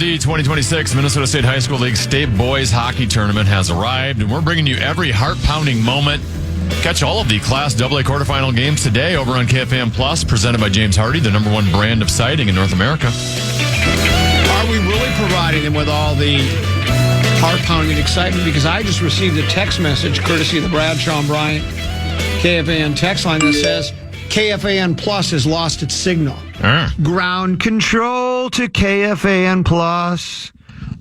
The 2026 Minnesota State High School League State Boys Hockey Tournament has arrived, and we're bringing you every heart-pounding moment. Catch all of the Class AA quarterfinal games today over on KFAN Plus, presented by James Hardy, the #1 brand of siding in North America. Are we really providing them with all the heart-pounding excitement? Because I just received a text message courtesy of the Bradshaw and Bryant KFAN text line that says KFAN Plus has lost its signal. Ground control to KFAN Plus.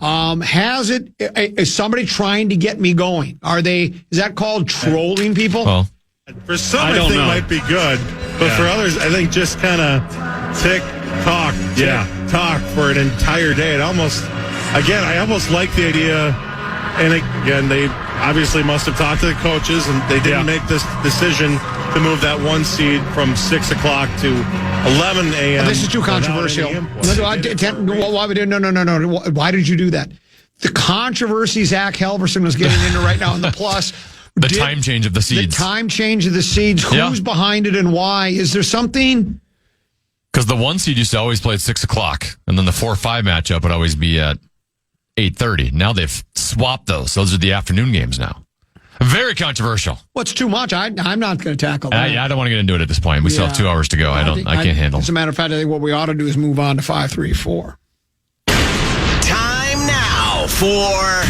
Is somebody trying to get me going? Is that called trolling people? Well, for some, I think might be good, but for others, I think just kind of talk for an entire day. I almost like the idea, and again, they obviously must have talked to the coaches, and they didn't make this decision to move that 1 seed from 6 o'clock to 11 a.m. This is too controversial. No. Why did you do that? The controversy Zach Halverson was getting into right now in the Plus. The time change of the seeds. Who's behind it and why? Is there something? Because the 1 seed used to always play at 6 o'clock, and then the 4-5 matchup would always be at 8:30. Now they've swapped those. Those are the afternoon games now. Very controversial. What's too much? I'm not going to tackle that. I don't want to get into it at this point. We still have 2 hours to go. I can't handle it. As a matter of fact, I think what we ought to do is move on to 5-3-4. Time now for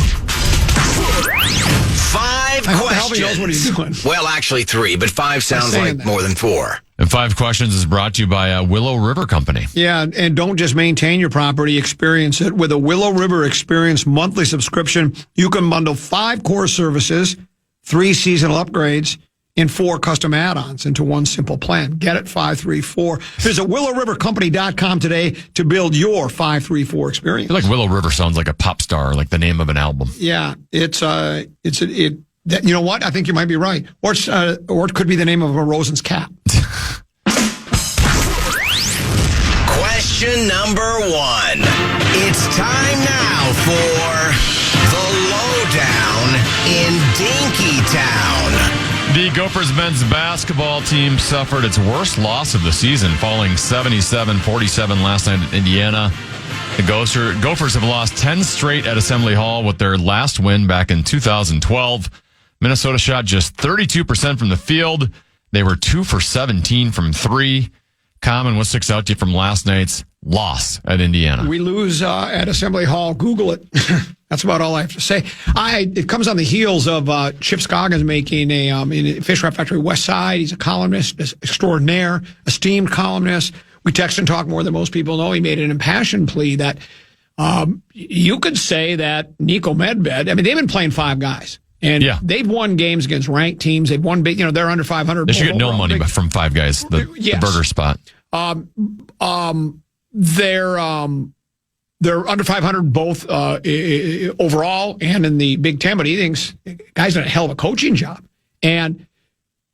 5 questions. I hope he knows what he's doing. Well, actually 3, but 5 sounds like more than 4. And 5 questions is brought to you by Willow River Company. Yeah, and don't just maintain your property, experience it. With a Willow River Experience monthly subscription, you can bundle 5 core services, 3 seasonal upgrades, and 4 custom add-ons into one simple plan. Get it, 534. Visit WillowRiverCompany.com today to build your 534 experience. I feel like Willow River sounds like a pop star, like the name of an album. Yeah, you know what? I think you might be right. Or it could be the name of a Rosen's cat. Question number 1. It's time now for the lowdown in Dinkytown. The Gophers men's basketball team suffered its worst loss of the season, falling 77-47 last night at Indiana. The Gophers have lost 10 straight at Assembly Hall, with their last win back in 2012. Minnesota shot just 32% from the field. They were 2 for 17 from 3. Common, what sticks out to you from last night's loss at Indiana? We lose at Assembly Hall. Google it. That's about all I have to say. It comes on the heels of Chip Scoggins making in Fish Wrap Factory West Side. He's a columnist extraordinaire, esteemed columnist. We text and talk more than most people know. He made an impassioned plea that you could say that Nico Medved, they've been playing 5 guys. And they've won games against ranked temes. They've won big, they're under 500. They should get no money from 5 guys, the burger spot. They're under 500 both overall and in the Big Ten, but he thinks guy's done a hell of a coaching job. And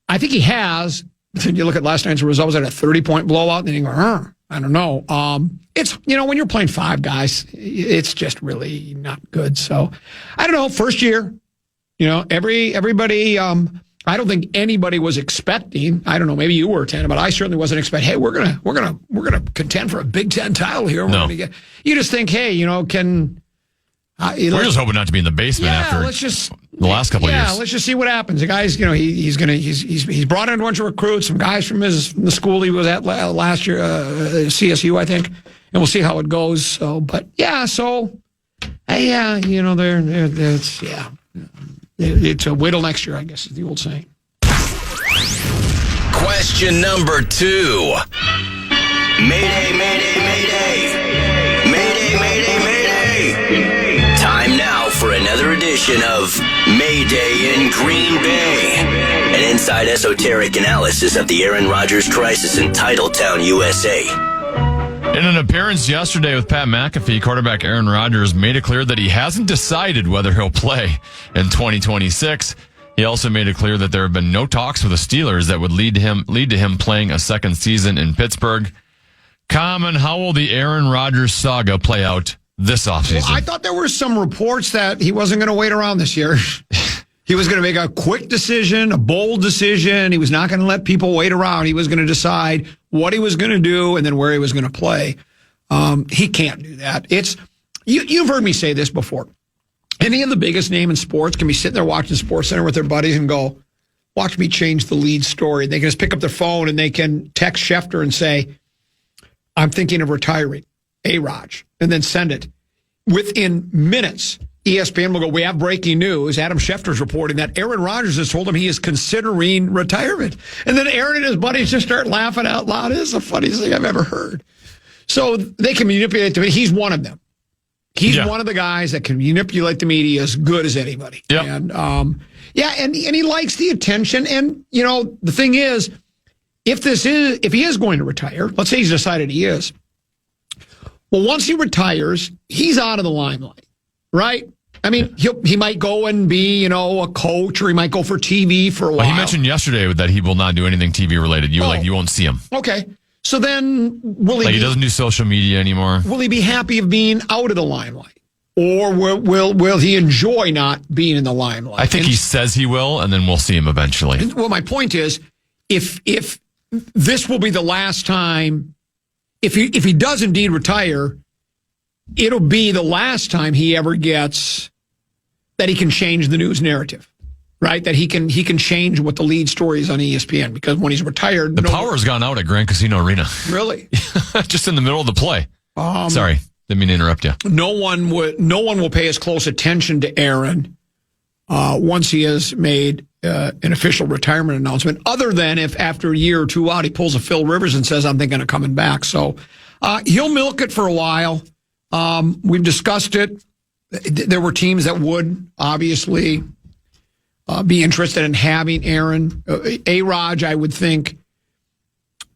I think he has. You look at last night's results at a 30-point blowout, and you go, I don't know. It's, when you're playing 5 guys, it's just really not good. So I don't know. First year. Everybody, I don't think anybody was expecting, I don't know, maybe you were, Tana, but I certainly wasn't expecting, hey, we're going to contend for a Big Ten title here. You just think, hey, we're just hoping not to be in the basement after the last couple of years. Yeah, let's just see what happens. The guy's, he's brought in a bunch of recruits, some guys from the school he was at last year, CSU, I think, and we'll see how it goes. So, but it's a wait till next year, I guess, is the old saying. Question number 2. Mayday, mayday, mayday. Mayday, mayday, mayday. Time now for another edition of Mayday in Green Bay. An inside esoteric analysis of the Aaron Rodgers crisis in Titletown, USA. In an appearance yesterday with Pat McAfee, quarterback Aaron Rodgers made it clear that he hasn't decided whether he'll play in 2026. He also made it clear that there have been no talks with the Steelers that would lead to him playing a second season in Pittsburgh. Common, how will the Aaron Rodgers saga play out this offseason? Well, I thought there were some reports that he wasn't going to wait around this year. He was going to make a quick decision, a bold decision. He was not going to let people wait around. He was going to decide what he was going to do and then where he was going to play. He can't do that. You've heard me say this before. Any of the biggest name in sports can be sitting there watching SportsCenter with their buddies and go, watch me change the lead story. They can just pick up their phone and they can text Schefter and say, I'm thinking of retiring, A-Raj, and then send it. Within minutes, ESPN will go, we have breaking news. Adam Schefter's reporting that Aaron Rodgers has told him he is considering retirement. And then Aaron and his buddies just start laughing out loud. It's the funniest thing I've ever heard. So they can manipulate the media. He's one of them. He's one of the guys that can manipulate the media as good as anybody. Yep. And, and he likes the attention. And, the thing is, if he is going to retire, let's say he's decided he is, well, once he retires, he's out of the limelight, right? I mean, he might go and be, a coach, or he might go for TV for a while. Well, he mentioned yesterday that he will not do anything TV related. You won't see him. Okay. So then will he he doesn't do social media anymore. Will he be happy of being out of the limelight? Or will he enjoy not being in the limelight? I think he says he will, and then we'll see him eventually. Well, my point is, if this will be the last time, if he does indeed retire, it'll be the last time he ever gets that he can change the news narrative, right? That he can change what the lead story is on ESPN, because when he's retired, the power has gone out at Grand Casino Arena. Really? Just in the middle of the play. Sorry, didn't mean to interrupt you. No one will pay as close attention to Aaron once he has made an official retirement announcement, other than if after a year or two out he pulls a Phil Rivers and says, I'm thinking of coming back. So he'll milk it for a while. We've discussed it. There were teams that would obviously be interested in having Aaron. A-Raj, I would think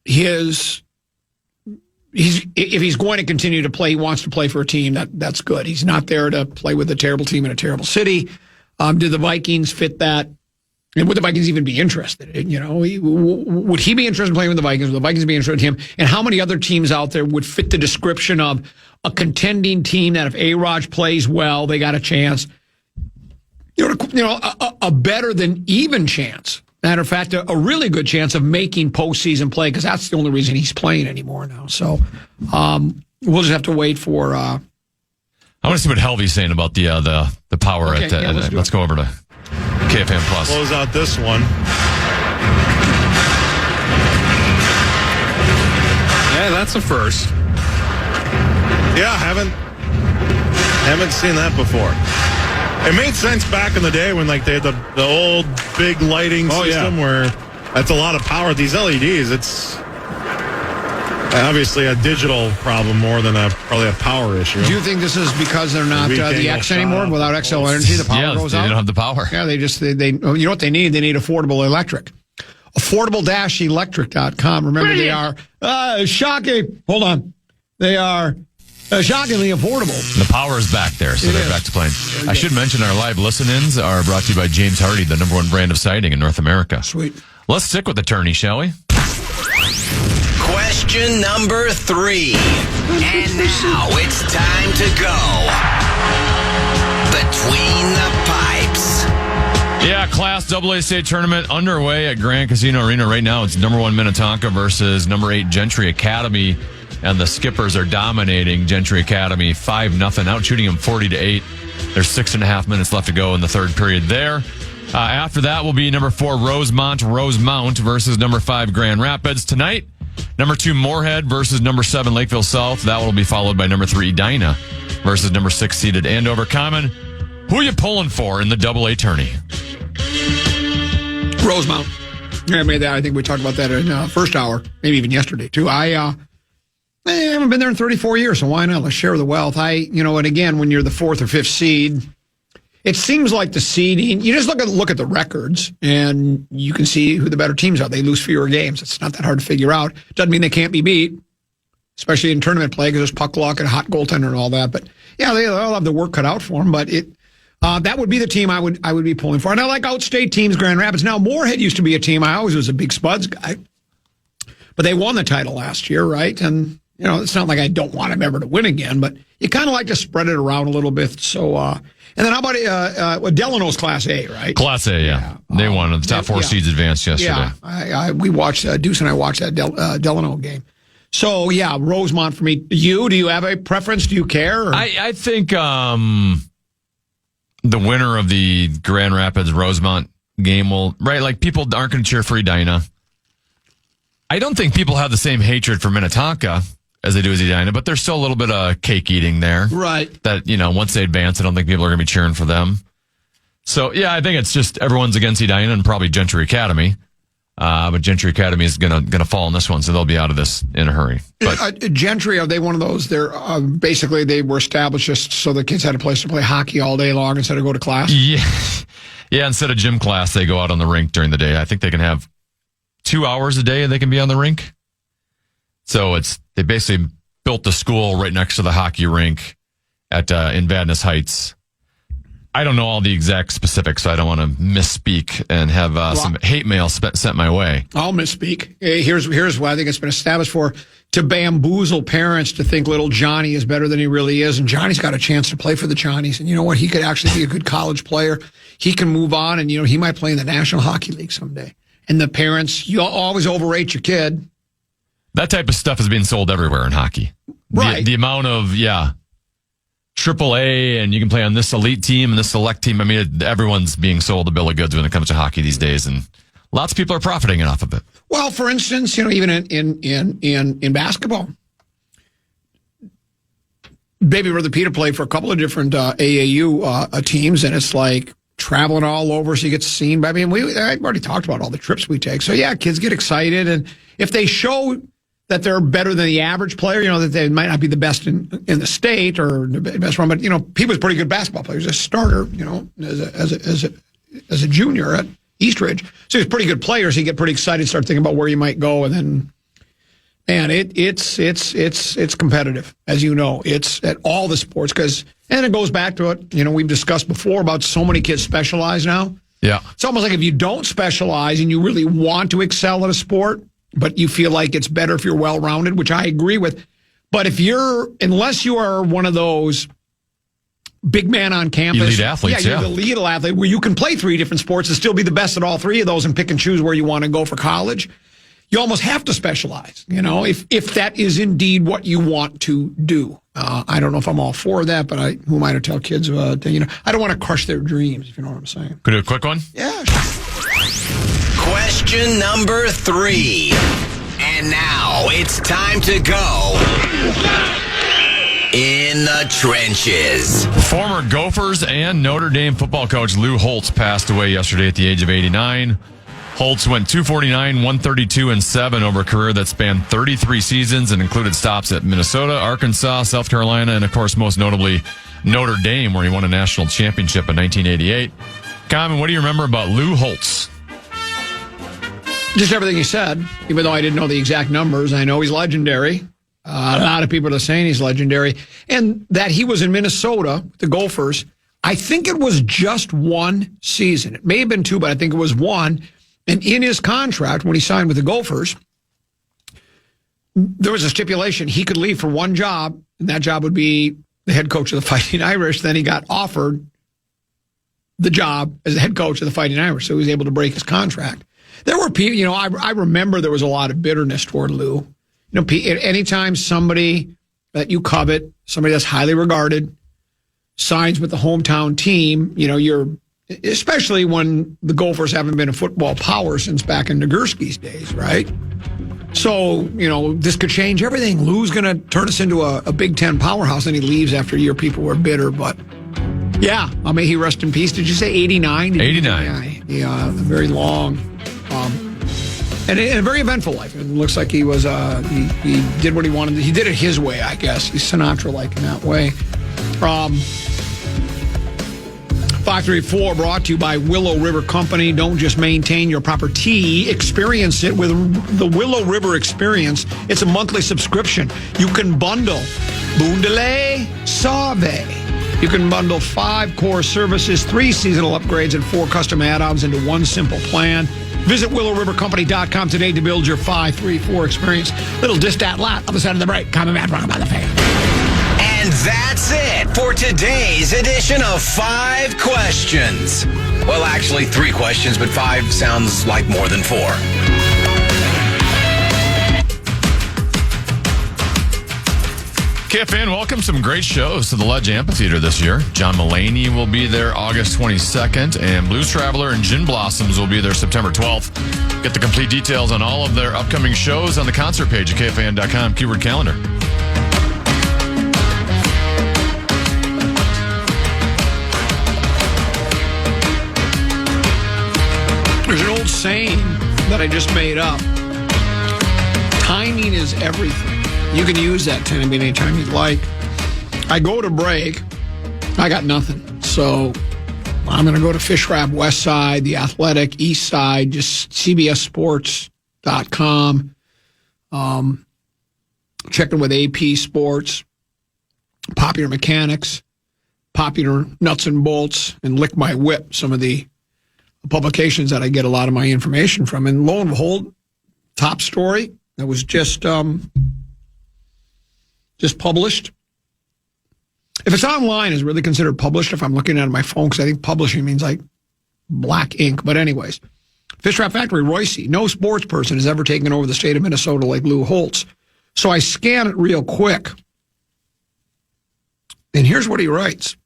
if he's going to continue to play, he wants to play for a team that's good. He's not there to play with a terrible team in a terrible city. Do the Vikings fit that? And would the Vikings even be interested? Would he be interested in playing with the Vikings? Would the Vikings be interested in him? And how many other teams out there would fit the description of a contending team that if A-Raj plays well, they got a chance? A better than even chance. Matter of fact, a really good chance of making postseason play, because that's the only reason he's playing anymore now. So we'll just have to wait for. I want to see what Helvy's saying about the power Okay, at. Let's go over to KFAN Plus. Close out this one. Yeah, that's a first. Yeah, haven't seen that before. It made sense back in the day when they had the old big lighting system where that's a lot of power. These LEDs, it's obviously a digital problem more than probably a power issue. Do you think this is because they're not the X anymore? Without XL energy, the power goes out? They don't have the power. Yeah, they you know what they need? They need affordable electric. Affordable-electric.com. Remember, they are shocking. Hold on. They are shockingly affordable. The power is back there, so they're back to playing. I should mention our live listen-ins are brought to you by James Hardy, the #1 brand of siding in North America. Sweet. Let's stick with the tourney, shall we? Question number 3. And now it's time to go between the pipes. Yeah, Class AA state tournament underway at Grand Casino Arena right now. It's #1 Minnetonka versus #8 Gentry Academy. And the Skippers are dominating Gentry Academy 5-0, out shooting them 40-8. There's 6.5 minutes left to go in the third period there. After that will be #4 Rosemount versus #5 Grand Rapids. Tonight, #2 Moorhead versus #7 Lakeville South. That will be followed by #3 Edina versus #6 seeded Andover Common. Who are you pulling for in the AA tourney? Rosemount. Yeah, I made that. I think we talked about that in the first hour, maybe even yesterday too. I haven't been there in 34 years, so why not? Let's share the wealth. And again, when you're the 4th or 5th seed, it seems like the seeding, you just look at the records and you can see who the better teams are. They lose fewer games. It's not that hard to figure out. Doesn't mean they can't be beat, especially in tournament play, because there's puck luck and hot goaltender and all that. But yeah, they'll have the work cut out for them. But that would be the team I would be pulling for. And I like outstate teams, Grand Rapids. Now, Moorhead used to be a team. I always was a big Spuds guy. But they won the title last year, right? And it's not like I don't want them ever to win again, but you kind of like to spread it around a little bit. So, and then how about Delano's Class A, right? Class A, yeah. They won. The top 4 seeds advanced yesterday. Yeah, we watched, Deuce and I watched that Delano game. So, yeah, Rosemont for me. Do you have a preference? Do you care? Or? I think the winner of the Grand Rapids Rosemont game will, right? Like, people aren't going to cheer for Edina. I don't think people have the same hatred for Minnetonka as they do as Edina, but there's still a little bit of cake eating there. Right. That, once they advance, I don't think people are going to be cheering for them. So, yeah, I think it's just everyone's against Edina and probably Gentry Academy. But Gentry Academy is gonna fall in this one, so they'll be out of this in a hurry. But Gentry, are they one of those? They're basically they were established just so the kids had a place to play hockey all day long instead of go to class. Yeah. Instead of gym class, they go out on the rink during the day. I think they can have 2 hours a day. They can be on the rink. So they basically built the school right next to the hockey rink in Vadnais Heights. I don't know all the exact specifics, so I don't want to misspeak and have some hate mail sent my way. I'll misspeak. Here's what I think it's been established for: to bamboozle parents to think little Johnny is better than he really is. And Johnny's got a chance to play for the Johnnies. And you know what? He could actually be a good college player. He can move on, and he might play in the National Hockey League someday. And the parents, you always overrate your kid. That type of stuff is being sold everywhere in hockey. Right. The amount of, AAA, and you can play on this elite team and this select team. I mean, everyone's being sold a bill of goods when it comes to hockey these days, and lots of people are profiting off of it. Well, for instance, even in basketball, Baby Brother Peter played for a couple of different AAU teams, and it's like traveling all over, so you get seen by me. And I've already talked about all the trips we take. So yeah, kids get excited, and if they show that they're better than the average player, that they might not be the best in the state or the best one, but he was a pretty good basketball player. He was a starter, as a junior at Eastridge. So he was a pretty good player. So you get pretty excited, start thinking about where you might go, and then, man, it's competitive, as you know. It's at all the sports and it goes back to what we've discussed before about so many kids specialize now. Yeah, it's almost like if you don't specialize and you really want to excel at a sport, but you feel like it's better if you're well-rounded, which I agree with. But unless you are one of those big man on campus. Elite athletes, you're the elite athlete where you can play 3 different sports and still be the best at all 3 of those and pick and choose where you want to go for college. You almost have to specialize, if that is indeed what you want to do. I don't know if I'm all for that, but who am I to tell kids, I don't want to crush their dreams, if you know what I'm saying. Could do a quick one? Yeah, sure. Question number 3. And now it's time to go in the trenches. Former Gophers and Notre Dame football coach Lou Holtz passed away yesterday at the age of 89. Holtz went 249, 132, and 7 over a career that spanned 33 seasons and included stops at Minnesota, Arkansas, South Carolina, and, of course, most notably Notre Dame, where he won a national championship in 1988. Common, what do you remember about Lou Holtz? Just everything he said, even though I didn't know the exact numbers. I know he's legendary. A lot of people are saying he's legendary. And that he was in Minnesota, the Gophers, I think it was just 1 season. It may have been 2, but I think it was 1. And in his contract, when he signed with the Gophers, there was a stipulation he could leave for 1 job, and that job would be the head coach of the Fighting Irish. Then he got offered the job as the head coach of the Fighting Irish, so he was able to break his contract. There were people, I remember there was a lot of bitterness toward Lou. Anytime somebody that you covet, somebody that's highly regarded, signs with the hometown team, especially when the Gophers haven't been a football power since back in Nagurski's days, right? So, this could change everything. Lou's going to turn us into a Big Ten powerhouse, and he leaves after a year. People were bitter, but yeah, may he rest in peace. Did you say 89? 89. Yeah, very long. And a very eventful life. It looks like he was, he did what he wanted. He did it his way, I guess. He's Sinatra-like in that way. 534 brought to you by Willow River Company. Don't just maintain your property, experience it with the Willow River Experience. It's a monthly subscription. You can bundle Boondale Sauve. You can bundle 5 core services, 3 seasonal upgrades, and 4 custom add-ons into one simple plan. Visit WillowRiverCompany.com today to build your 534 experience. Little distat lot on the side of the break. Common man brought by the fan. And that's it for today's edition of 5 Questions. Well, actually 3 questions, but 5 sounds like more than 4. KFAN welcomes some great shows to the Ledge Amphitheater this year. John Mulaney will be there August 22nd, and Blues Traveler and Gin Blossoms will be there September 12th. Get the complete details on all of their upcoming shows on the concert page at KFAN.com, keyword calendar. There's an old saying that I just made up. Timing is everything. You can use that timing anytime you'd like. I go to break, I got nothing. So I'm going to go to Fish Wrap West Side, The Athletic, East Side, just CBSSports.com. Checking with AP Sports, Popular Mechanics, Popular Nuts and Bolts, and Lick My Whip, some of the publications that I get a lot of my information from. And lo and behold, top story that was just published. If it's online, is really considered published if I'm looking at it on my phone, because I think publishing means like black ink. But anyways, Fish Wrap Factory, Royce, no sports person has ever taken over the state of Minnesota like Lou Holtz. So I scan it real quick. And here's what he writes.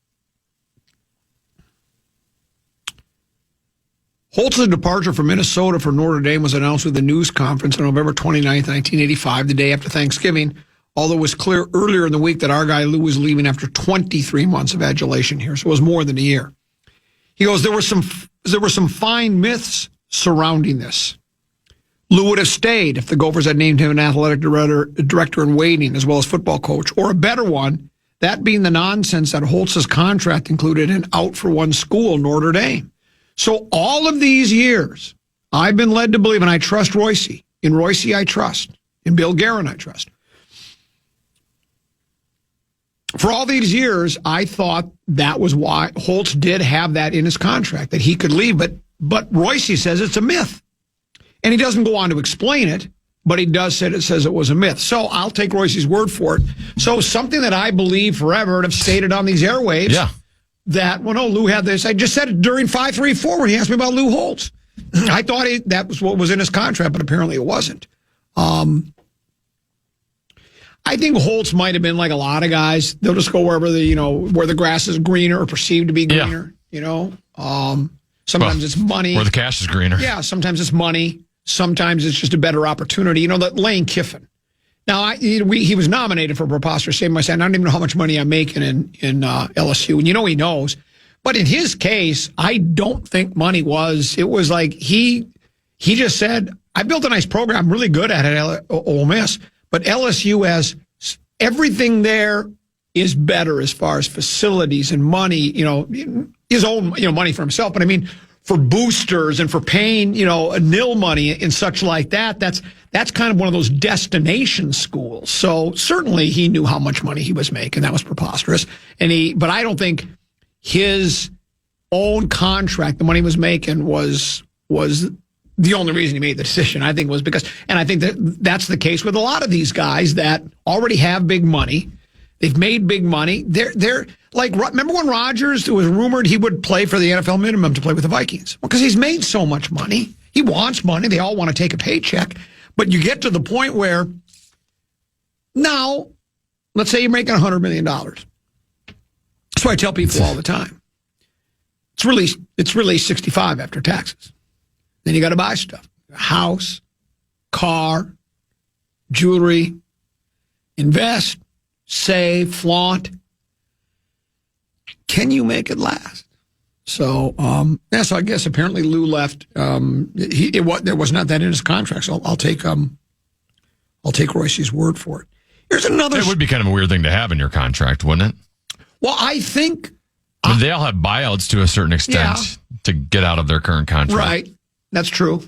Holtz's departure from Minnesota for Notre Dame was announced with a news conference on November 29th, 1985, the day after Thanksgiving, although it was clear earlier in the week that our guy Lou was leaving after 23 months of adulation here, so it was more than a year. He goes, there were some fine myths surrounding this. Lou would have stayed if the Gophers had named him an athletic director in waiting as well as football coach, or a better one, that being the nonsense that Holtz's contract included an out-for-one school, Notre Dame. So all of these years, I've been led to believe, and I trust Royce. In Royce, I trust. In Bill Guerin, I trust. For all these years, I thought that was why Holtz did have that in his contract, that he could leave. But Royce says it's a myth. And he doesn't go on to explain it, but he does say it says it was a myth. So I'll take Royce's word for it. So something that I believe forever and have stated on these airwaves. Yeah. That, well, no, Lou had this. I just said it during 534 when he asked me about Lou Holtz. I thought that was what was in his contract, but apparently it wasn't. I think Holtz might have been like a lot of guys. They'll just go wherever where the grass is greener or perceived to be greener. Yeah. Sometimes it's money. Where the cash is greener. Yeah, sometimes it's money. Sometimes it's just a better opportunity. That Lane Kiffin. Now, he was nominated for preposterous statement. I said, I don't even know how much money I'm making in LSU. And he knows. But in his case, I don't think money was. It was like he just said, I built a nice program. I'm really good at it at Ole Miss. But LSU has everything there is better as far as facilities and money, his own, money for himself. But I mean, for boosters and for paying, nil money and such like that, that's kind of one of those destination schools. So certainly he knew how much money he was making. That was preposterous. But I don't think his own contract, the money he was making was the only reason he made the decision. I think was because, and I think that's the case with a lot of these guys that already have big money. They've made big money. They're like, remember when Rodgers, it was rumored he would play for the NFL minimum to play with the Vikings? Well, because he's made so much money. He wants money. They all want to take a paycheck. But you get to the point where now, let's say you're making $100 million. That's what I tell people all the time. It's really 65 after taxes. Then you got to buy stuff. A house, car, jewelry, invest, save, flaunt. Can you make it last? So, so I guess apparently Lou left. There was not that in his contract. So I'll take Royce's word for it. Here's another. It would be kind of a weird thing to have in your contract, wouldn't it? Well, I think they all have buyouts to a certain extent to get out of their current contract. Right, that's true.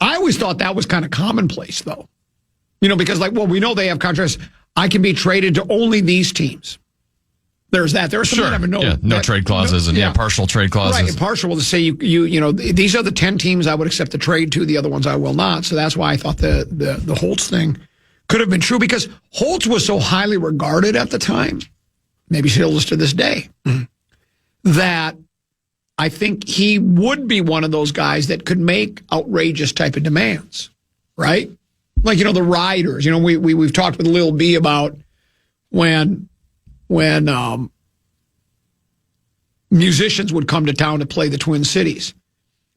I always thought that was kind of commonplace, though. Because we know they have contracts. I can be traded to only these teams. There's that. There are some that have no trade clauses and partial trade clauses. Right, partial will say these are the 10 teams I would accept the trade to. The other ones I will not. So that's why I thought the Holtz thing could have been true because Holtz was so highly regarded at the time. Maybe still is to this day. That I think he would be one of those guys that could make outrageous type of demands, right? Like, the riders. We've talked with Lil B about when musicians would come to town to play the Twin Cities.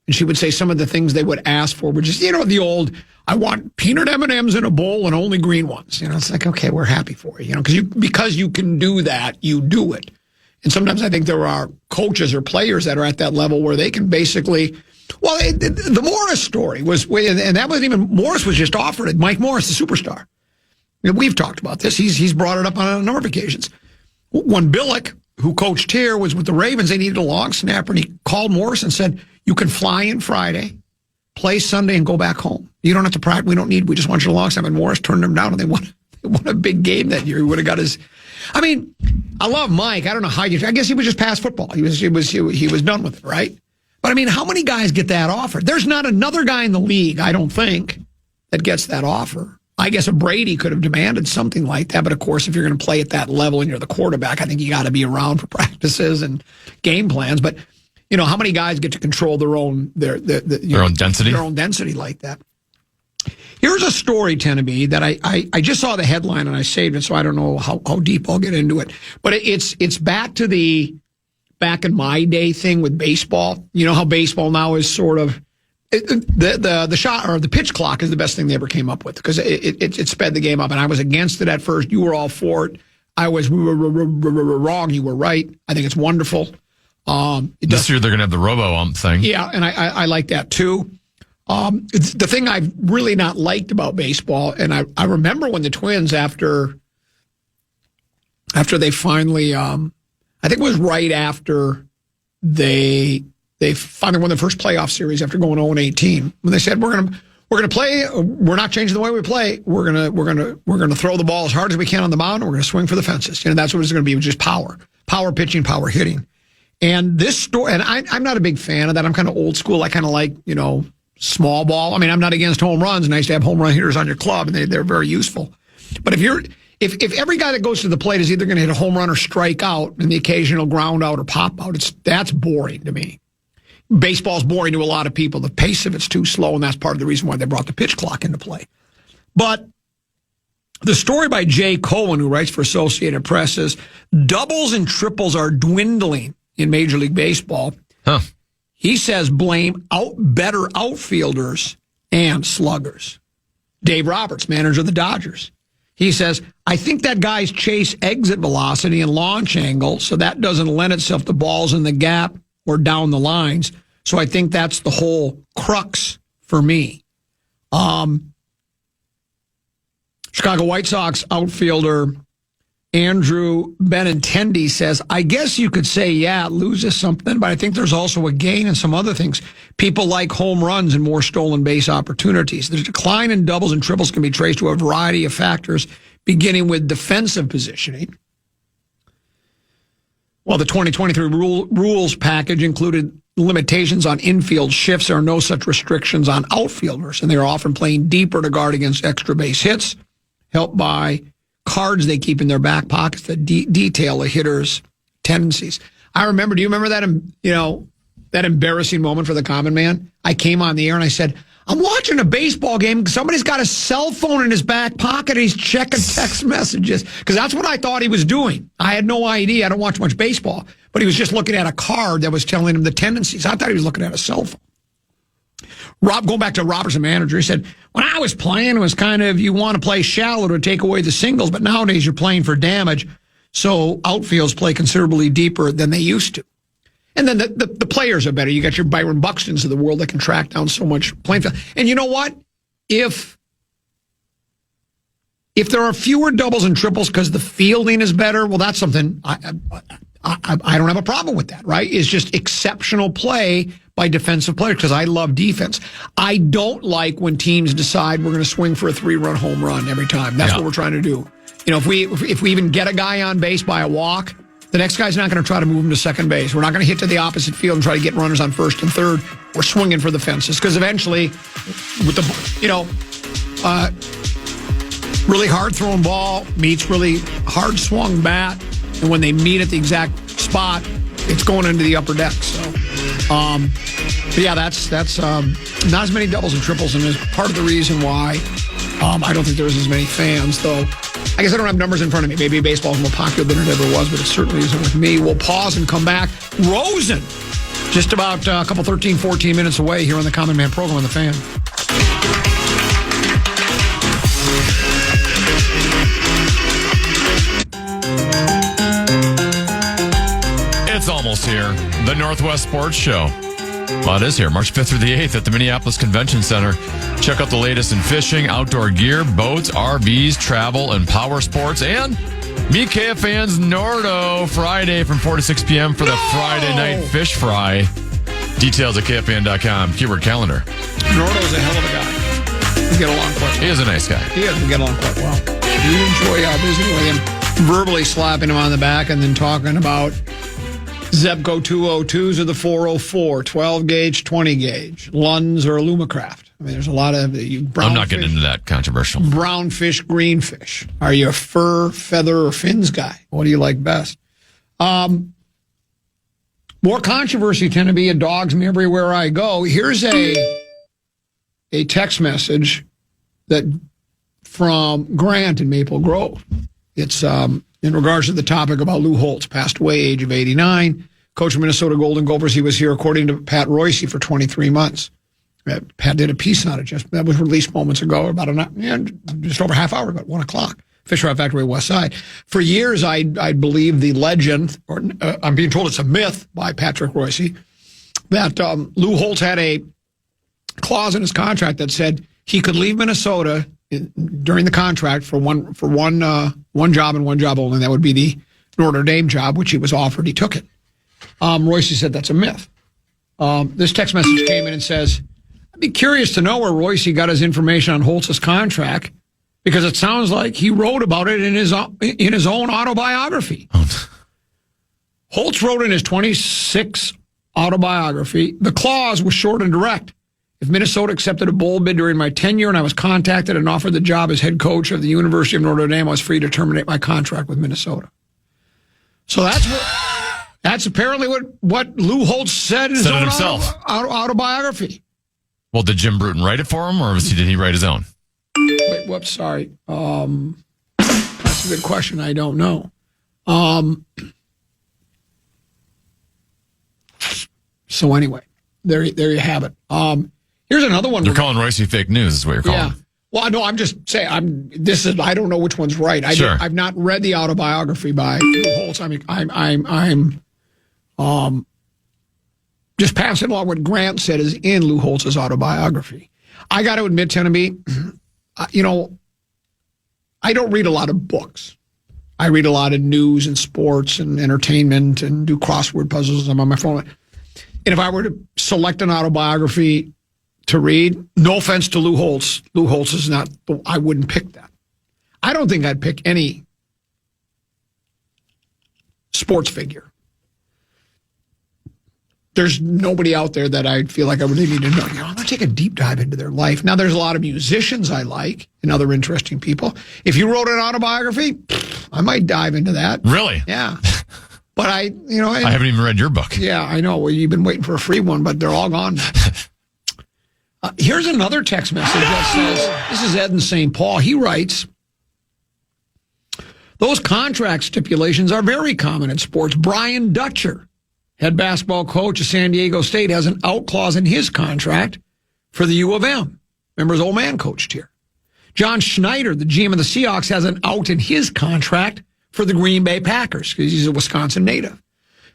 And she would say some of the things they would ask for were just, the old, I want peanut M&Ms in a bowl and only green ones. It's like, okay, we're happy for you. Because you can do that, you do it. And sometimes I think there are coaches or players that are at that level where they can basically, the Morris story was, and that wasn't even, Morris was just offered it. Mike Morris, the superstar. We've talked about this. He's brought it up on a number of occasions. When Billick, who coached here, was with the Ravens, they needed a long snapper, and he called Morris and said, you can fly in Friday, play Sunday, and go back home. You don't have to practice. We just want you to long snap. And Morris turned him down, and they won a big game that year. He would have got his. I love Mike. I don't know how I guess he was just past football. He was done with it, right? But how many guys get that offer? There's not another guy in the league, I don't think, that gets that offer. I guess a Brady could have demanded something like that, but of course, if you're going to play at that level and you're the quarterback, I think you got to be around for practices and game plans. But how many guys get to control their own their own density, their own density like that? Here's a story, Tenneby, that I just saw the headline and I saved it, so I don't know how deep I'll get into it. But it's back to the back in my day thing with baseball. You know how baseball now is sort of. The shot or the pitch clock is the best thing they ever came up with because it sped the game up, and I was against it at first. You were all for it. I was wrong. You were right. I think it's wonderful. This year they're going to have the robo-ump thing. Yeah, and I like that too. The thing I've really not liked about baseball, and I remember when the Twins after they finally, I think it was right after they finally won the first playoff series after going 0-18. When they said we're gonna play, we're not changing the way we play. We're gonna throw the ball as hard as we can on the mound, and we're gonna swing for the fences. That's what it's gonna be, just power pitching, power hitting. And this story, and I'm not a big fan of that. I'm kind of old school. I kind of like small ball. I'm not against home runs. Nice to have home run hitters on your club, and they're very useful. But if every guy that goes to the plate is either going to hit a home run or strike out, and the occasional ground out or pop out, that's boring to me. Baseball's boring to a lot of people. The pace of it's too slow, and that's part of the reason why they brought the pitch clock into play. But the story by Jay Cohen, who writes for Associated Press, is doubles and triples are dwindling in Major League Baseball. Huh. He says blame better outfielders and sluggers. Dave Roberts, manager of the Dodgers. He says, I think that guy's chase exit velocity and launch angle, so that doesn't lend itself to balls in the gap or down the lines. So I think that's the whole crux for me. Chicago White Sox outfielder Andrew Benintendi says, I guess you could say, yeah, it loses something, but I think there's also a gain in some other things. People like home runs and more stolen base opportunities. The decline in doubles and triples can be traced to a variety of factors, beginning with defensive positioning. Well, the 2023 rules package included limitations on infield shifts. There are no such restrictions on outfielders, and they are often playing deeper to guard against extra base hits, helped by cards they keep in their back pockets that detail a hitter's tendencies. I remember, do you remember that, that embarrassing moment for the common man? I came on the air and I said, I'm watching a baseball game. Somebody's got a cell phone in his back pocket. He's checking text messages because that's what I thought he was doing. I had no idea. I don't watch much baseball, but he was just looking at a card that was telling him the tendencies. I thought he was looking at a cell phone. Going back to Roberts, the manager, he said, when I was playing, it was kind of, you want to play shallow to take away the singles, but nowadays you're playing for damage, so outfields play considerably deeper than they used to. And then the players are better. You got your Byron Buxtons of the world that can track down so much playing field. And you know what? If there are fewer doubles and triples because the fielding is better, well, that's something I don't have a problem with that, right? It's just exceptional play by defensive players because I love defense. I don't like when teams decide we're going to swing for a 3-run home run every time. That's what we're trying to do. If we even get a guy on base by a walk, the next guy's not going to try to move him to second base. We're not going to hit to the opposite field and try to get runners on first and third. We're swinging for the fences because eventually, with the really hard thrown ball meets really hard swung bat, and when they meet at the exact spot, it's going into the upper deck. So, but yeah, that's not as many doubles and triples, and is part of the reason why I don't think there's as many fans. Though I guess I don't have numbers in front of me. Maybe baseball is more popular than it ever was, but it certainly isn't with me. We'll pause and come back. Rosen, just about a couple 13, 14 minutes away here on the Common Man program on the Fan. It's almost here. The Northwest Sports Show. Well, it is here, March 5th through the 8th at the Minneapolis Convention Center. Check out the latest in fishing, outdoor gear, boats, RVs, travel, and power sports. And meet KFAN's Nordo Friday from 4 to 6 p.m. for the Friday night fish fry. Details at KFAN.com. Keyword calendar. Nordo's a hell of a guy. We get along quite well. He is a nice guy. He is. We get along quite well. You enjoy visiting with him, verbally slapping him on the back and then talking about Zebco 202s or the 404, 12 gauge, 20 gauge, Lunds or Lumacraft. I mean, there's a lot of brown I'm not fish, getting into that controversial. Brown fish, green fish. Are you a fur, feather, or fins guy? What do you like best? More controversy tend to be in dogs me everywhere I go. Here's a text message that from Grant in Maple Grove. It's in regards to the topic about Lou Holtz, passed away, age of 89. Coach of Minnesota Golden Gophers. He was here, according to Pat Royce, for 23 months. Pat did a piece on it. That was released moments ago, just over a half hour ago, at 1 o'clock. Fish Rod Factory West Side. For years, I believed the legend, or I'm being told it's a myth by Patrick Royce, that Lou Holtz had a clause in his contract that said he could leave Minnesota during the contract for one job and one job only. That would be the Notre Dame job, which he was offered. He took it. Royce said that's a myth. This text message came in and says, I'd be curious to know where Royce got his information on Holtz's contract, because it sounds like he wrote about it in his own autobiography. Holtz wrote in his 26 autobiography, the clause was short and direct. If Minnesota accepted a bowl bid during my tenure and I was contacted and offered the job as head coach of the University of Notre Dame, I was free to terminate my contract with Minnesota. So that's apparently what Lou Holtz said in his own autobiography. Well, did Jim Bruton write it for him, or did he write his own? Wait, whoops, sorry. That's a good question. I don't know. So anyway, there you have it. Here's another one. You're calling Royce fake news, is what you're calling. Yeah. Well, no, I'm just saying. I don't know which one's right. I've not read the autobiography by Lou Holtz. I mean, I'm just passing along what Grant said is in Lou Holtz's autobiography. I got to admit, Tenneby, I don't read a lot of books. I read a lot of news and sports and entertainment and do crossword puzzles. I'm on my phone. And if I were to select an autobiography to read, no offense to Lou Holtz is not, I wouldn't pick that. I don't think I'd pick any sports figure. There's nobody out there that I feel like I really need to know. I'm going to take a deep dive into their life. Now, there's a lot of musicians I like and other interesting people. If you wrote an autobiography, I might dive into that. Really? Yeah. But I haven't even read your book. Yeah, I know. Well, you've been waiting for a free one, but they're all gone now. Here's another text message that says, this is Ed in St. Paul. He writes, those contract stipulations are very common in sports. Brian Dutcher, head basketball coach of San Diego State, has an out clause in his contract for the U of M. Remember, his old man coached here. John Schneider, the GM of the Seahawks, has an out in his contract for the Green Bay Packers because he's a Wisconsin native.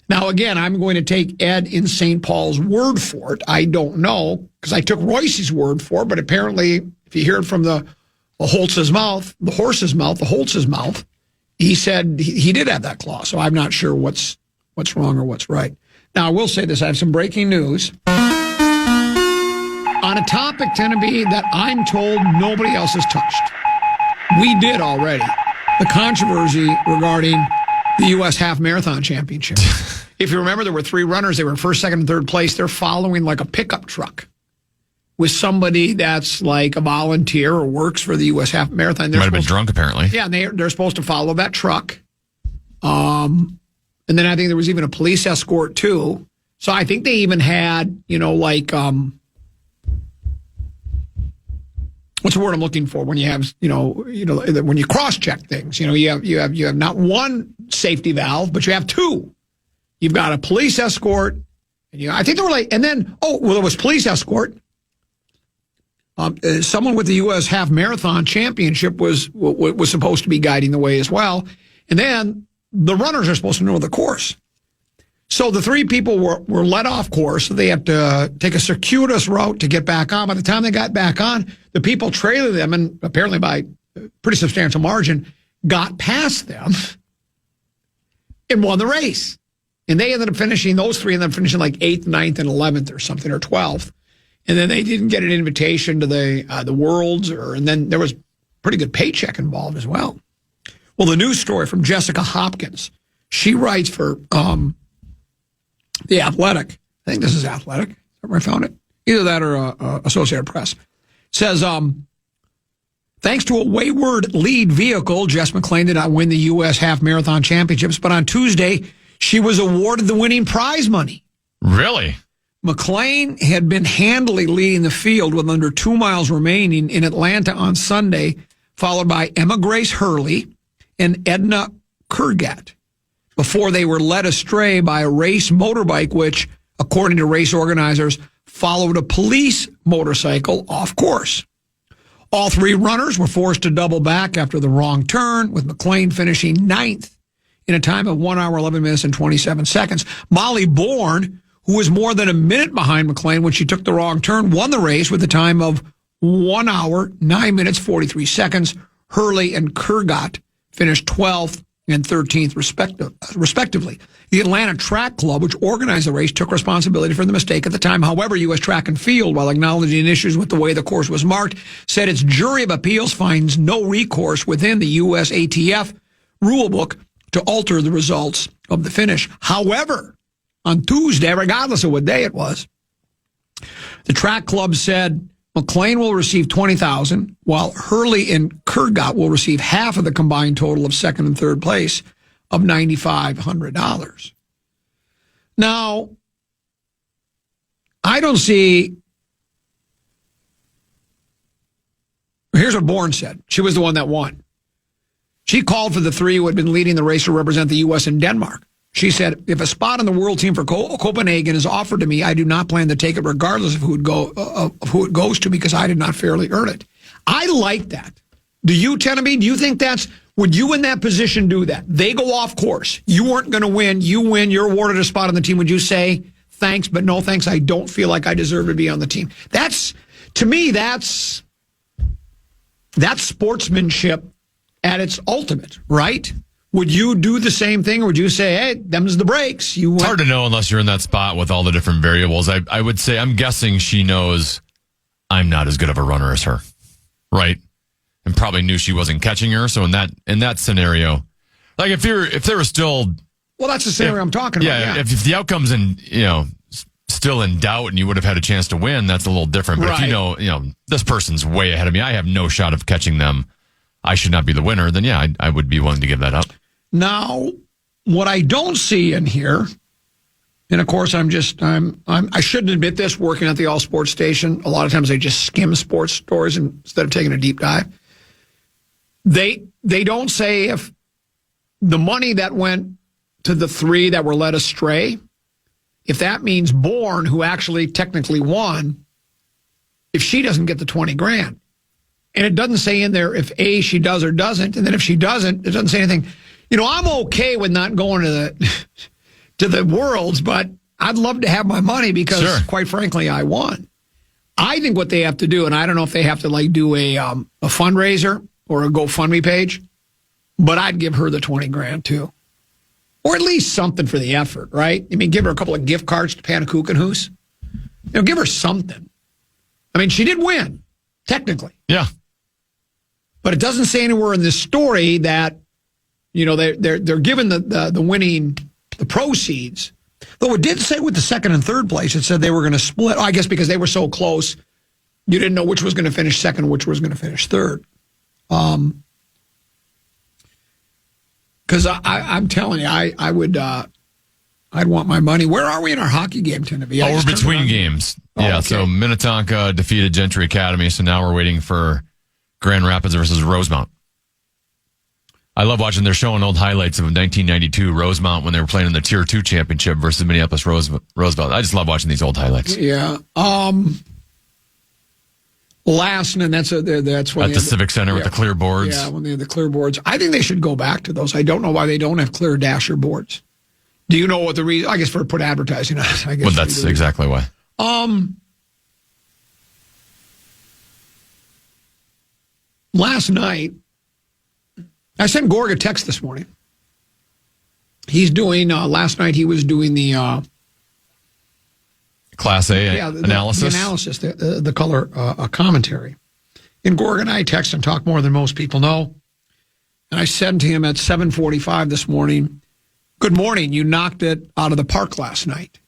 Now, again, I'm going to take Ed in St. Paul's word for it. I don't know because I took Royce's word for it, but apparently, if you hear it from the Holtz's mouth, the horse's mouth, the Holtz's mouth, he said he did have that clause. So I'm not sure what's wrong or what's right. Now, I will say this. I have some breaking news on a topic, Tenneby, that I'm told nobody else has touched. We did already. The controversy regarding the U.S. Half Marathon Championship. If you remember, there were 3 runners. They were first, second, and third place. They're following like a pickup truck with somebody that's like a volunteer or works for the U.S. Half Marathon. Might have been drunk, apparently. Yeah, and they're supposed to follow that truck. And then I think there was even a police escort, too. So I think they even had, what's the word I'm looking for when you have, when you cross-check things, you have not one safety valve, but you have two. You've got a police escort. And I think they were like, and then, there was police escort. Someone with the U.S. half marathon championship was supposed to be guiding the way as well. And then the runners are supposed to know the course. So the three people were let off course. So they had to take a circuitous route to get back on. By the time they got back on, the people trailing them, and apparently by a pretty substantial margin, got past them and won the race. And they ended up finishing, those three ended up finishing like 8th, 9th, and 11th or something, or 12th. And then they didn't get an invitation to the Worlds, and then there was pretty good paycheck involved as well. Well, the news story from Jessica Hopkins. She writes for The Athletic. I think this is Athletic. Is that where I found it? Either that or Associated Press. It says, thanks to a wayward lead vehicle, Jess McClain did not win the U.S. half marathon championships, but on Tuesday, she was awarded the winning prize money. Really? McClain had been handily leading the field with under 2 miles remaining in Atlanta on Sunday, followed by Emma Grace Hurley and Edna Kurgat, before they were led astray by a race motorbike, which, according to race organizers, followed a police motorcycle off course. All three runners were forced to double back after the wrong turn, with McClain finishing 9th in a time of 1 hour, 11 minutes, and 27 seconds. Molly Bourne, who was more than a minute behind McClain when she took the wrong turn, won the race with a time of 1 hour, 9 minutes, 43 seconds. Hurley and Kurgat finished 12th and 13th, respectively. The Atlanta Track Club, which organized the race, took responsibility for the mistake at the time. However, U.S. Track and Field, while acknowledging issues with the way the course was marked, said its jury of appeals finds no recourse within the U.S. ATF rulebook to alter the results of the finish. However, on Tuesday, regardless of what day it was, the track club said McClain will receive $20,000, while Hurley and Kurgat will receive half of the combined total of second and third place of $9,500. Now, I don't see. Here's what Bourne said. She was the one that won. She called for the three who had been leading the race to represent the U.S. in Denmark. She said, if a spot on the world team for Copenhagen is offered to me, I do not plan to take it regardless of who it goes to, because I did not fairly earn it. I like that. Do you, Tenemy? Do you think would you in that position do that? They go off course. You weren't going to win. You win. You're awarded a spot on the team. Would you say, thanks, but no thanks? I don't feel like I deserve to be on the team. To me, that's sportsmanship at its ultimate, right? Would you do the same thing, or would you say, hey, them's the breaks? It's hard to know unless you're in that spot with all the different variables. I would say, I'm guessing she knows I'm not as good of a runner as her, right? And probably knew she wasn't catching her. So in that scenario, like if there was still, well, that's the scenario I'm talking about. Yeah, if the outcome's still in doubt and you would have had a chance to win, that's a little different. But right. If you know this person's way ahead of me, I have no shot of catching them, I should not be the winner, then yeah, I would be willing to give that up. Now, what I don't see in here, and of course I shouldn't admit this, working at the All Sports station, a lot of times they just skim sports stories instead of taking a deep dive. They don't say if the money that went to the three that were led astray, if that means Bourne, who actually technically won, if she doesn't get the $20,000. And it doesn't say in there if A, she does or doesn't. And then if she doesn't, it doesn't say anything. I'm okay with not going to the Worlds, but I'd love to have my money because, sure, quite frankly, I won. I think what they have to do, and I don't know if they have to do a fundraiser or a GoFundMe page, but I'd give her the $20,000 too. Or at least something for the effort, right? Give her a couple of gift cards to Panakuchenhuis. Give her something. She did win, technically. Yeah. But it doesn't say anywhere in this story that, they're given the winning, the proceeds. Though it did say with the second and third place, it said they were going to split. I guess because they were so close, you didn't know which was going to finish second, which was going to finish third. Because I'm telling you, I would, I'd want my money. Where are we in our hockey game, Timothy? We're between games. Yeah, okay. So Minnetonka defeated Gentry Academy, so now we're waiting for Grand Rapids versus Rosemount. I love watching. They're showing old highlights of 1992 Rosemount when they were playing in the Tier 2 championship versus Minneapolis Roosevelt. I just love watching these old highlights. Yeah. Last, and that's when at the Civic Center with the clear boards. Yeah, when they have the clear boards. I think they should go back to those. I don't know why they don't have clear dasher boards. Do you know what the reason? I guess for put advertising on it. I guess. Well, that's exactly why. Last night, I sent Gorg a text this morning. He's doing, last night he was doing the Class A analysis. The analysis, the color commentary. And Gorg and I text and talk more than most people know. And I said to him at 7:45 this morning, "Good morning, you knocked it out of the park last night."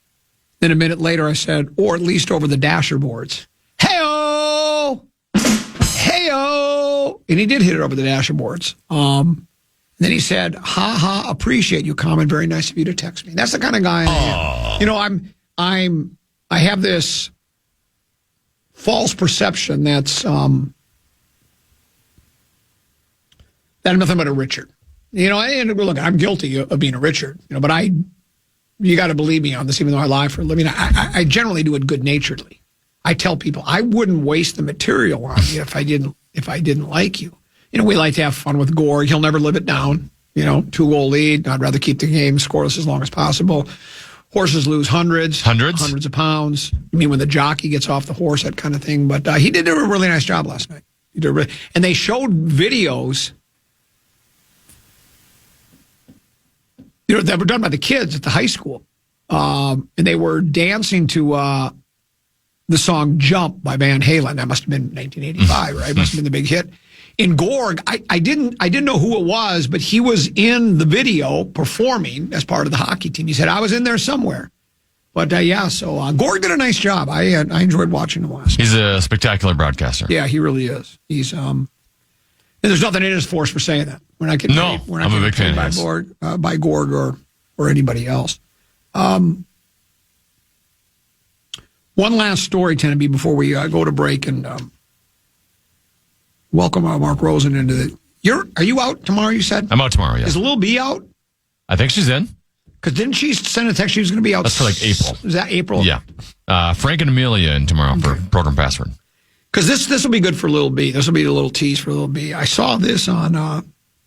Then a minute later I said, "Or at least over the dasher boards." Hey-o! Hey-o! And he did hit it over the dasher boards. Then he said, "Ha, appreciate you, comment. Very nice of you to text me." That's the kind of guy I am. You know, I have this false perception that I'm nothing but a Richard. You know, and look, I'm guilty of being a Richard, you know, but you got to believe me on this, even though I lie for a living. I generally do it good-naturedly. I tell people I wouldn't waste the material on you if I didn't like you. You know, we like to have fun with Gorg. He'll never live it down. You know, 2-goal lead. I'd rather keep the game scoreless as long as possible. Horses lose hundreds of pounds. I mean, when the jockey gets off the horse, that kind of thing. But he did a really nice job last night. And they showed videos, you know, that were done by the kids at the high school. And they were dancing to the song "Jump" by Van Halen. That must have been 1985, right? Must have been the big hit. In Gorg, I didn't know who it was, but he was in the video performing as part of the hockey team. He said, "I was in there somewhere." But so Gorg did a nice job. I enjoyed watching him last night. He's a spectacular broadcaster. Yeah, he really is. He's and there's nothing in his force for saying that. We're not getting paid, I'm a big fan by Gorg or anybody else. One last story, Tenby, before we go to break and welcome Mark Rosen into the. Are you out tomorrow? You said I'm out tomorrow. Yeah. Is Lil B out? I think she's in. Because didn't she send a text? She was going to be out. That's for like April. Is that April? Yeah. Frank and Amelia in tomorrow for Program Password. Because this will be good for Lil B. This will be a little tease for Lil B. I saw this on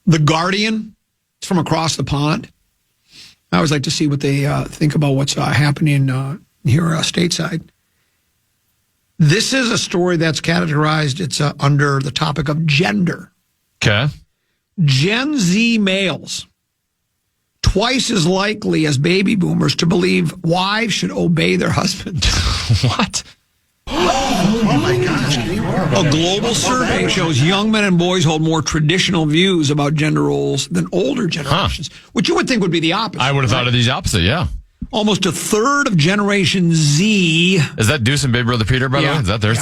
The Guardian. It's from across the pond. I always like to see what they think about what's happening here stateside. This is a story that's categorized. It's under the topic of gender. Okay. Gen Z males, twice as likely as baby boomers to believe wives should obey their husbands. What? Oh my gosh. A global survey shows young men and boys hold more traditional views about gender roles than older generations, which you would think would be the opposite. I would have thought of these opposite, yeah. Almost a third of Generation Z. Is that Deuce and Big Brother Peter, by the way? Is that their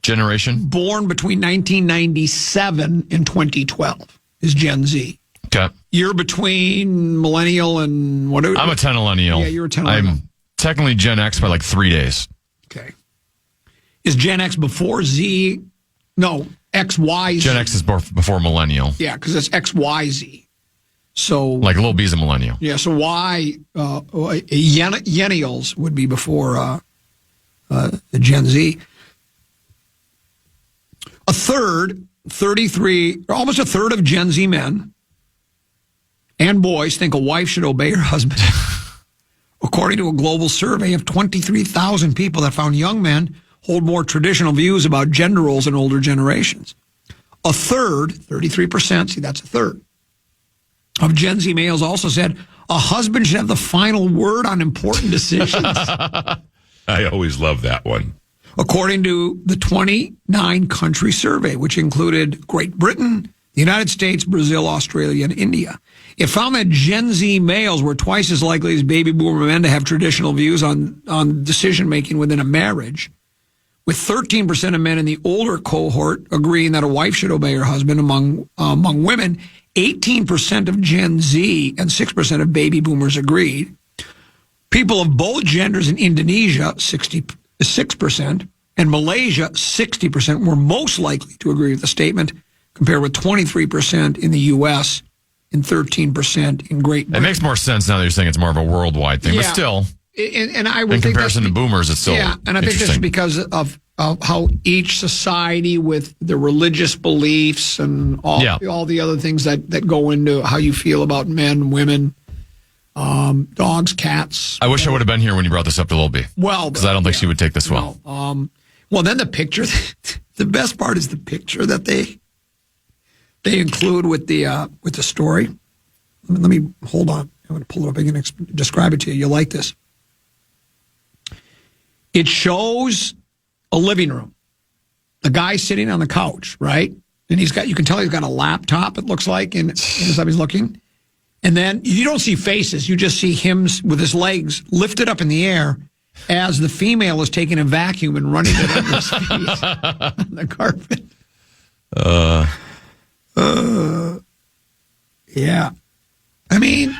generation? Born between 1997 and 2012 is Gen Z. Okay. You're between millennial and what? I'm a 10-millennial. Yeah, you're a 10-millennial. I'm technically Gen X by like 3 days. Okay. Is Gen X before Z? No, XY. Gen X is before millennial. Yeah, because it's XYZ. So like Lil B's a millennial. Yeah, so Yennials would be before Gen Z. A third, 33, almost a third of Gen Z men and boys think a wife should obey her husband. According to a global survey of 23,000 people that found young men hold more traditional views about gender roles than older generations. A third, 33%, see, that's a third, of Gen Z males also said a husband should have the final word on important decisions. I always love that one. According to the 29-country survey, which included Great Britain, the United States, Brazil, Australia, and India. It found that Gen Z males were twice as likely as baby boomer men to have traditional views on decision-making within a marriage, with 13% of men in the older cohort agreeing that a wife should obey her husband. Among women, 18% of Gen Z and 6% of baby boomers agreed. People of both genders in Indonesia, 66%, And Malaysia, 60% were most likely to agree with the statement, compared with 23% in the U.S. and 13% in Great Britain. It makes more sense now that you're saying it's more of a worldwide thing, but still, and I would in think comparison to boomers, it's still and I think this is because of how each society with the religious beliefs and all the other things that go into how you feel about men, women, dogs, cats. I wish I would have been here when you brought this up to Lil B. Well, because I don't think she would take this well. Well, then the picture. The best part is the picture that they include with the story. Let me hold on. I'm going to pull it up. I'm going to describe it to you. You'll like this. It shows a living room. The guy sitting on the couch, right? And you can tell he's got a laptop, it looks like, and as I was looking. And then you don't see faces. You just see him with his legs lifted up in the air as the female is taking a vacuum and running it under his feet on the carpet. Yeah. I mean,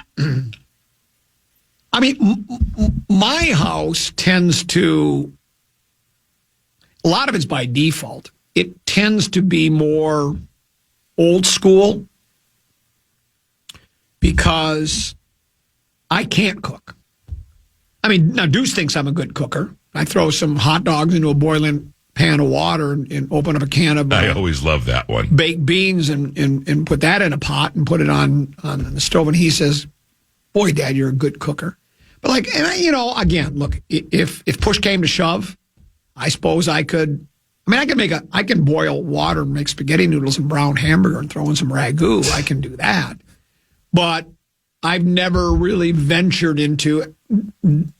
my house tends to, a lot of it's by default. It tends to be more old school because I can't cook. I mean, now Deuce thinks I'm a good cooker. I throw some hot dogs into a boiling pan of water and open up a can of I always love that one. Baked beans and put that in a pot and put it on the stove. And he says, "Boy, Dad, you're a good cooker." But again, look, if push came to shove, I suppose I could. I mean, I can boil water and make spaghetti noodles and brown hamburger and throw in some ragu. I can do that. But I've never really ventured into it.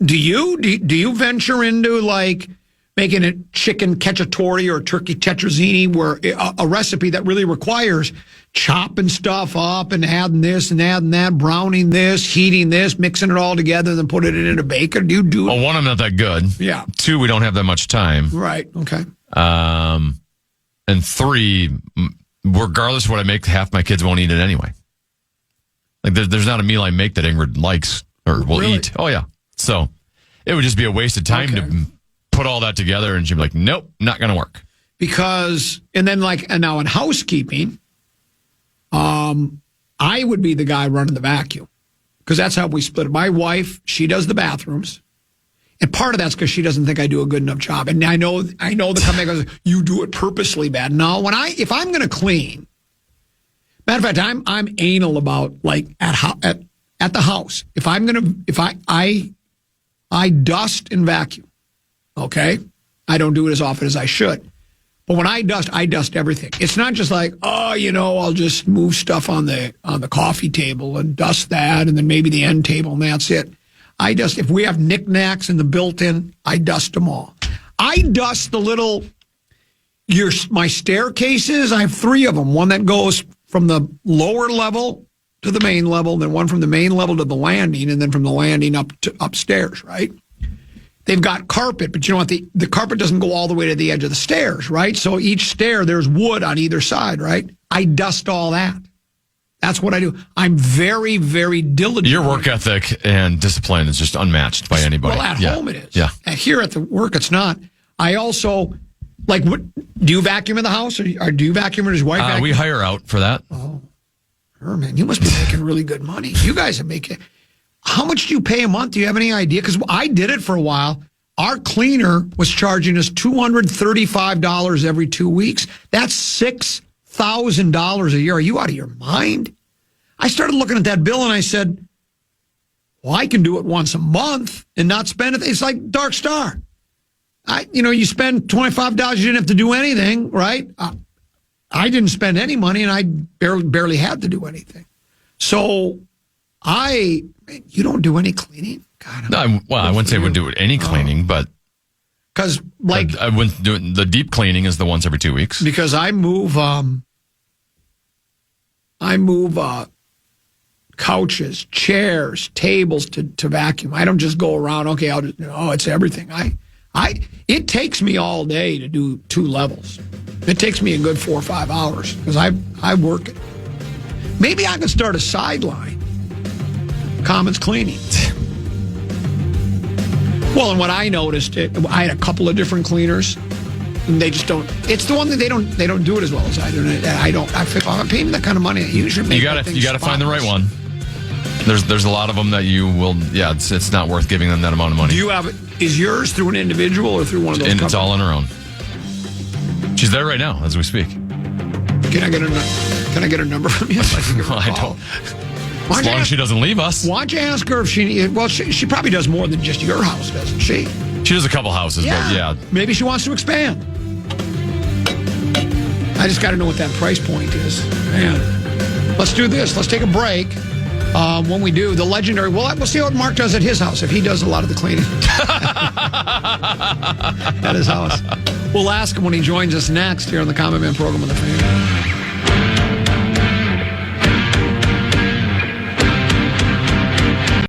Do you venture into like making a chicken cacciatore or turkey tetrazzini, where a recipe that really requires chopping stuff up and adding this and adding that, browning this, heating this, mixing it all together, and then putting it in a baker? Do you do it? Well, one, I'm not that good. Yeah. 2, we don't have that much time. Right. Okay. And 3, regardless of what I make, half my kids won't eat it anyway. Like there's not a meal I make that Ingrid likes or will eat. Oh yeah. So it would just be a waste of time to put all that together, and she'd be like, "Nope, not going to work." Because, and now in housekeeping, I would be the guy running the vacuum because that's how we split it. My wife, she does the bathrooms, and part of that's because she doesn't think I do a good enough job. And I know the company goes, "You do it purposely bad." No, if I'm going to clean. Matter of fact, I'm anal about like at the house. If I dust and vacuum, okay? I don't do it as often as I should. But when I dust everything. It's not just like, I'll just move stuff on the coffee table and dust that, and then maybe the end table, and that's it. I dust, if we have knickknacks in the built-in, I dust them all. I dust the little, my staircases. I have 3 of them. One that goes from the lower level to the main level, then one from the main level to the landing, and then from the landing up to upstairs, right? They've got carpet, but you know what? The carpet doesn't go all the way to the edge of the stairs, right? So each stair, there's wood on either side, right? I dust all that. That's what I do. I'm very, very diligent. Your work ethic and discipline is just unmatched by anybody. Well, at home it is. Yeah. And here at the work, it's not. I also, do you vacuum in the house, or do you vacuum, or does your wife vacuum? We hire out for that. Oh, sure, man. You must be making really good money. You guys are making. How much do you pay a month? Do you have any idea? Because I did it for a while. Our cleaner was charging us $235 every 2 weeks. That's $6,000 a year. Are you out of your mind? I started looking at that bill and I said, well, I can do it once a month and not spend it. It's like Dark Star. You spend $25, you didn't have to do anything, right? I didn't spend any money, and I barely had to do anything. So you don't do any cleaning? God, I wouldn't say I wouldn't do any cleaning, but because I wouldn't do it. The deep cleaning is the once every 2 weeks. Because I move couches, chairs, tables to vacuum. I don't just go around. Okay, it's everything. It takes me all day to do 2 levels. It takes me a good 4 or 5 hours because I work it. Maybe I could start a sideline. Commons cleaning. Well, and what I noticed, I had a couple of different cleaners. they just don't. It's the one that they don't do it as well as I do. And I don't. I feel I'm paying that kind of money. You should make. You gotta find the right one. There's a lot of them that you will. Yeah, it's not worth giving them that amount of money. Do you have? Is yours through an individual or through one of those? And it's all on her own. She's there right now as we speak. Can I get her number from you? I don't. As long as she doesn't leave us. Why don't you ask her if she? Well, she probably does more than just your house, doesn't she? She does a couple houses, but yeah. Maybe she wants to expand. I just got to know what that price point is. Man. Let's do this. Let's take a break. When we do, the legendary... Well, we'll see what Mark does at his house, if he does a lot of the cleaning. At his house. We'll ask him when he joins us next here on the Common Man program on the Fan.